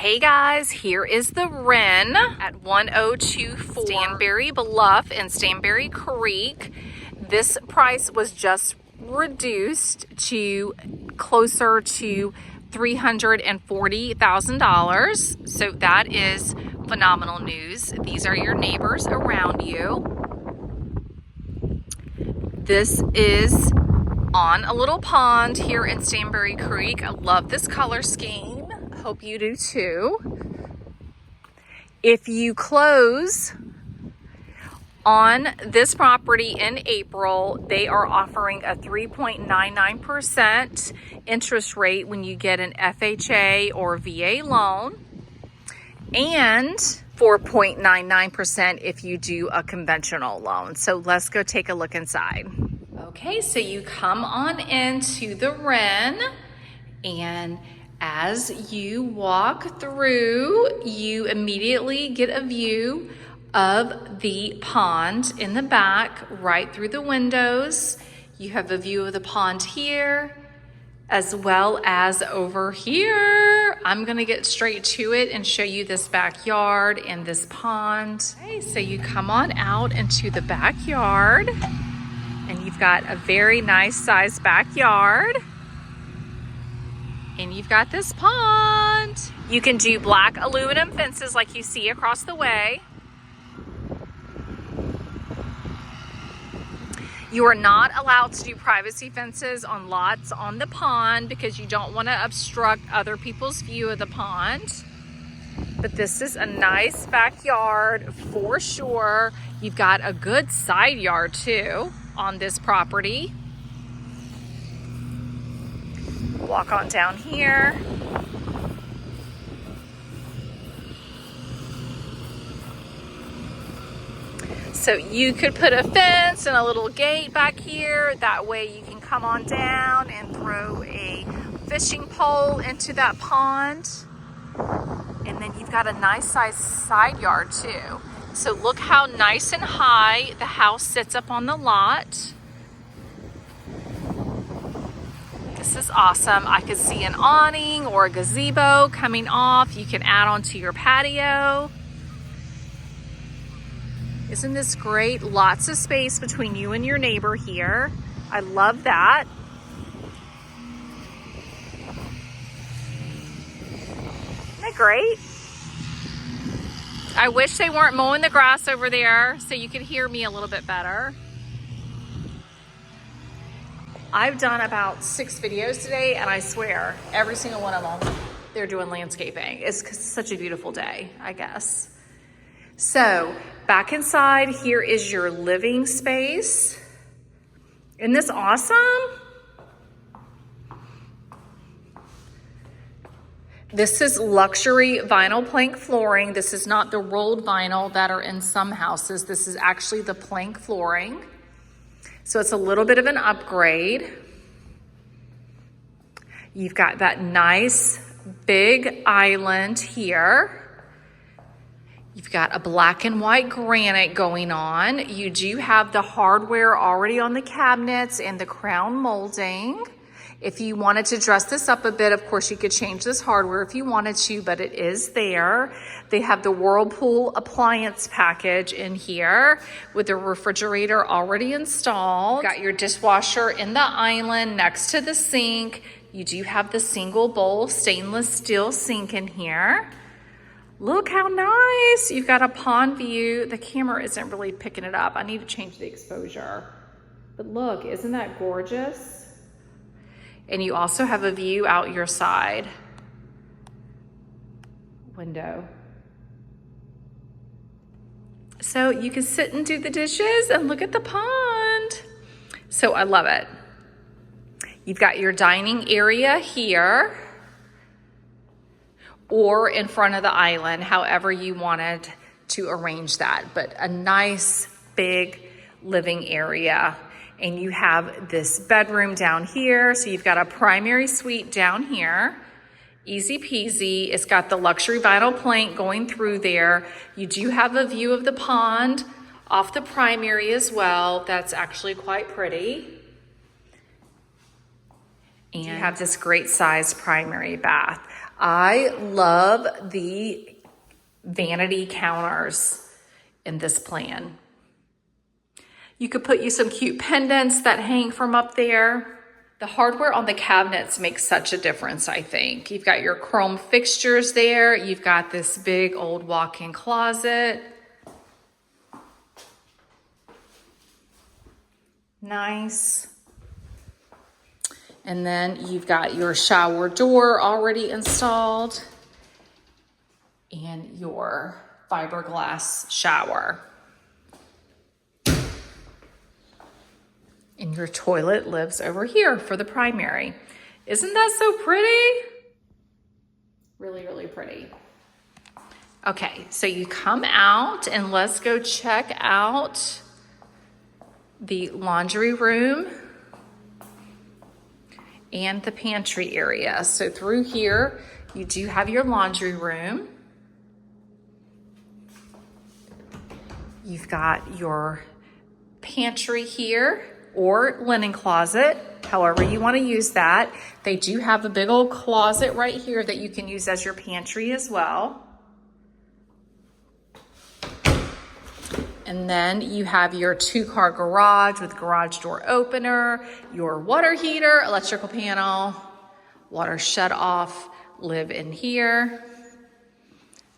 Hey guys, here is the Wren at 1024 Stanbury Bluff and Stanbury Creek. This price was just reduced to closer to $340,000. So that is phenomenal news. These are your neighbors around you. This is on a little pond here in Stanbury Creek. I love this color scheme. Hope you do too. If you close on this property in April, they are offering a 3.99% interest rate when you get an FHA or VA loan, and 4.99% if you do a conventional loan. So let's go take a look inside. Okay, so you come on into the Wren, and as you walk through, you immediately get a view of the pond in the back, right through the windows. You have a view of the pond here, as well as over here. I'm gonna get straight to it and show you this backyard and this pond. Okay, so you come on out into the backyard, and you've got a very nice sized backyard. And you've got this pond. You can do black aluminum fences like you see across the way. You are not allowed to do privacy fences on lots on the pond because you don't want to obstruct other people's view of the pond. But this is a nice backyard for sure. You've got a good side yard too on this property. Walk on down here. So you could put a fence and a little gate back here. That way you can come on down and throw a fishing pole into that pond. And then you've got a nice sized side yard too. So look how nice and high the house sits up on the lot. This is awesome. I could see an awning or a gazebo coming off. You can add on to your patio. Isn't this great? Lots of space between you and your neighbor here. I love that. Isn't that great? I wish they weren't mowing the grass over there so you could hear me a little bit better. I've done about 6 videos today, and I swear every single one of them, they're doing landscaping. It's such a beautiful day, I guess. So back inside, here is your living space. Isn't this awesome? This is luxury vinyl plank flooring. This is not the rolled vinyl that are in some houses. This is actually the plank flooring. So it's a little bit of an upgrade. You've got that nice big island here. You've got a black and white granite going on. You do have the hardware already on the cabinets and the crown molding. If you wanted to dress this up a bit, of course, you could change this hardware if you wanted to, but it is there. They have the Whirlpool appliance package in here with the refrigerator already installed. Got your dishwasher in the island next to the sink. You do have the single bowl stainless steel sink in here. Look how nice. You've got a pond view. The camera isn't really picking it up. I need to change the exposure. But look, isn't that gorgeous? And you also have a view out your side window. So you can sit and do the dishes and look at the pond. So I love it. You've got your dining area here or in front of the island, however you wanted to arrange that, but a nice big living area. And you have this bedroom down here. So you've got a primary suite down here. Easy peasy. It's got the luxury vinyl plank going through there. You do have a view of the pond off the primary as well. That's actually quite pretty. And you have this great size primary bath. I love the vanity counters in this plan. You could put you some cute pendants that hang from up there. The hardware on the cabinets makes such a difference, I think. You've got your chrome fixtures there. You've got this big old walk-in closet. Nice. And then you've got your shower door already installed and your fiberglass shower. And your toilet lives over here for the primary. Isn't that so pretty? Really, really pretty. Okay, so you come out and let's go check out the laundry room and the pantry area. So through here, you do have your laundry room. You've got your pantry here or linen closet, however you want to use that. They do have a big old closet right here that you can use as your pantry as well. And then you have your 2-car garage with garage door opener, your water heater, electrical panel, water shut off, live in here.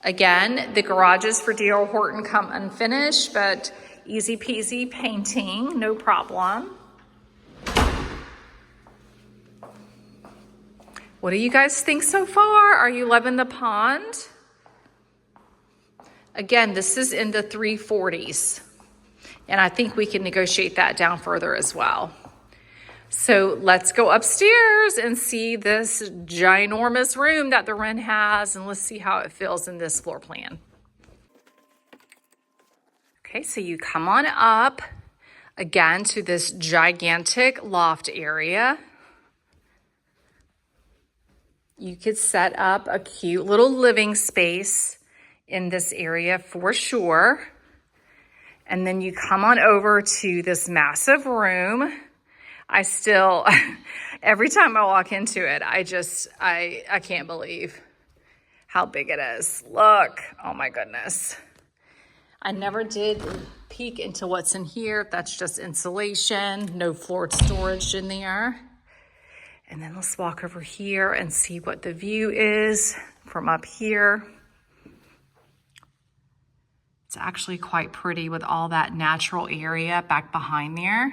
Again, the garages for D.R. Horton come unfinished, but easy peasy painting, no problem. What do you guys think so far? Are you loving the pond? Again, this is in the 340s, and I think we can negotiate that down further as well. So let's go upstairs and see this ginormous room that the Wren has, and let's see how it feels in this floor plan. Okay, so you come on up again to this gigantic loft area. You could set up a cute little living space in this area for sure. And then you come on over to this massive room. Every time I walk into it, I can't believe how big it is. Look, oh my goodness. I never did peek into what's in here. That's just insulation, no floored storage in there. And then let's walk over here and see what the view is from up here. It's actually quite pretty with all that natural area back behind there.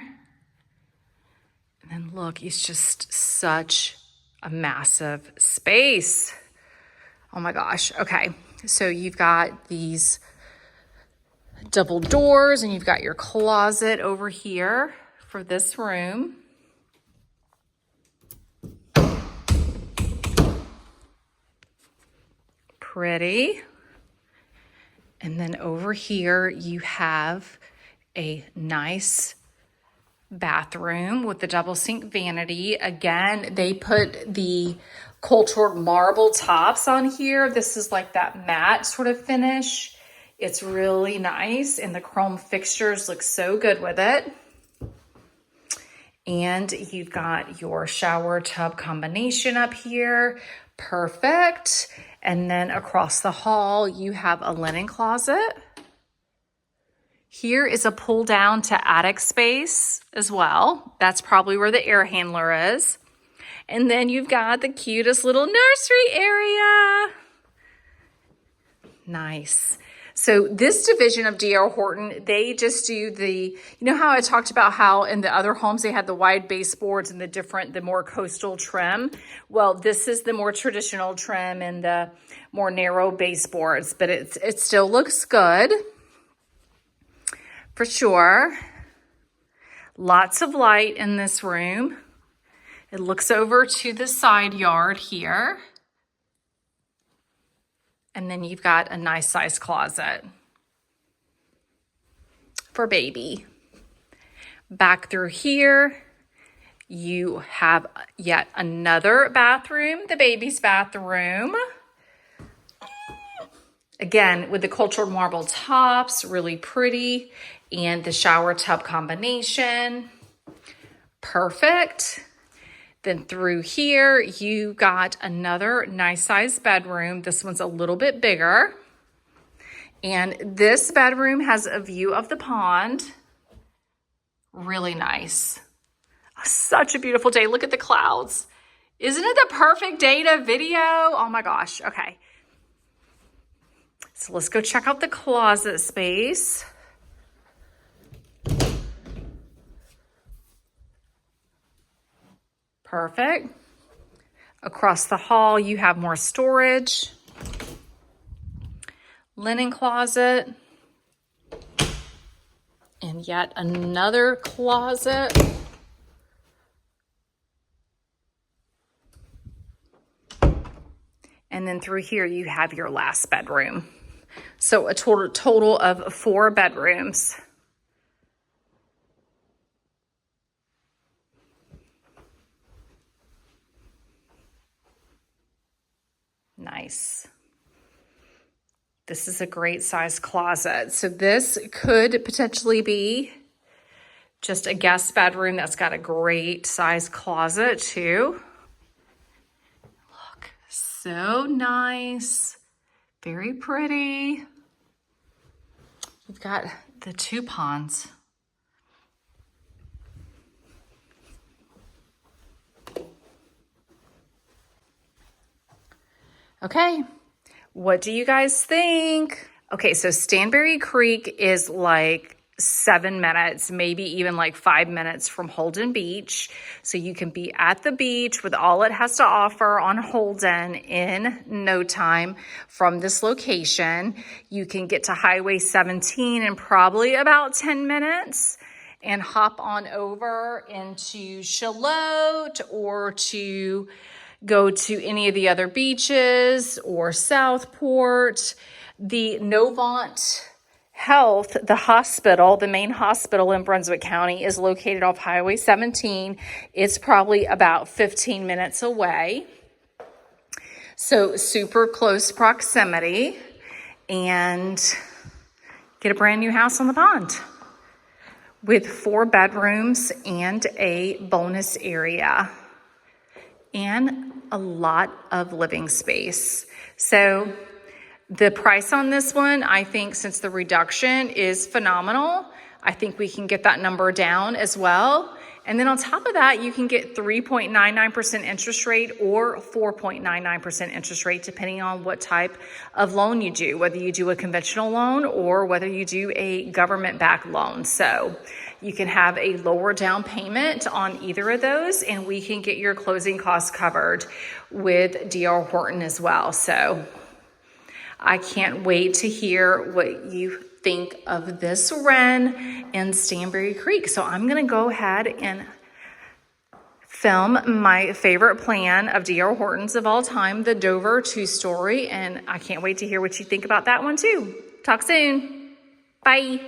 And then look, it's just such a massive space. Oh my gosh. Okay, so you've got these double doors and you've got your closet over here for this room. Pretty. And then over here, you have a nice bathroom with the double sink vanity. Again, they put the cultured marble tops on here. This is like that matte sort of finish. It's really nice, and the chrome fixtures look so good with it. And you've got your shower tub combination up here. Perfect. And then across the hall, you have a linen closet. Here is a pull down to attic space as well. That's probably where the air handler is. And then you've got the cutest little nursery area. Nice. So this division of D.R. Horton, they just do you know how I talked about how in the other homes they had the wide baseboards and the more coastal trim? Well, this is the more traditional trim and the more narrow baseboards, but it still looks good for sure. Lots of light in this room. It looks over to the side yard here. And then you've got a nice size closet for baby. Back through here, you have yet another bathroom, the baby's bathroom. Again, with the cultured marble tops, really pretty, and the shower tub combination. Perfect. Then through here, you got another nice sized bedroom. This one's a little bit bigger. And this bedroom has a view of the pond. Really nice. Such a beautiful day. Look at the clouds. Isn't it the perfect day to video? Oh my gosh. Okay. So let's go check out the closet space. Perfect. Across the hall, you have more storage. Linen closet. And yet another closet. And then through here, you have your last bedroom. So a total of 4 bedrooms. Nice. This is a great size closet. So this could potentially be just a guest bedroom that's got a great size closet too. Look, so nice. Very pretty. You've got the 2 ponds. Okay, what do you guys think? Okay, so Stanbury Creek is like 7 minutes, maybe even like 5 minutes from Holden Beach. So you can be at the beach with all it has to offer on Holden in no time from this location. You can get to Highway 17 in probably about 10 minutes and hop on over into Charlotte or to go to any of the other beaches or Southport. The Novant Health, the hospital, the main hospital in Brunswick County is located off Highway 17. It's probably about 15 minutes away. So super close proximity, and get a brand new house on the pond with 4 bedrooms and a bonus area and a lot of living space. So the price on this one, I think since the reduction is phenomenal, I think we can get that number down as well. And then on top of that, you can get 3.99% interest rate or 4.99% interest rate, depending on what type of loan you do, whether you do a conventional loan or whether you do a government-backed loan. So you can have a lower down payment on either of those, and we can get your closing costs covered with D.R. Horton as well. So I can't wait to hear what you think of this Wren and Stanbury Creek. So I'm going to go ahead and film my favorite plan of D.R. Horton's of all time, the Dover 2-story, and I can't wait to hear what you think about that one too. Talk soon. Bye.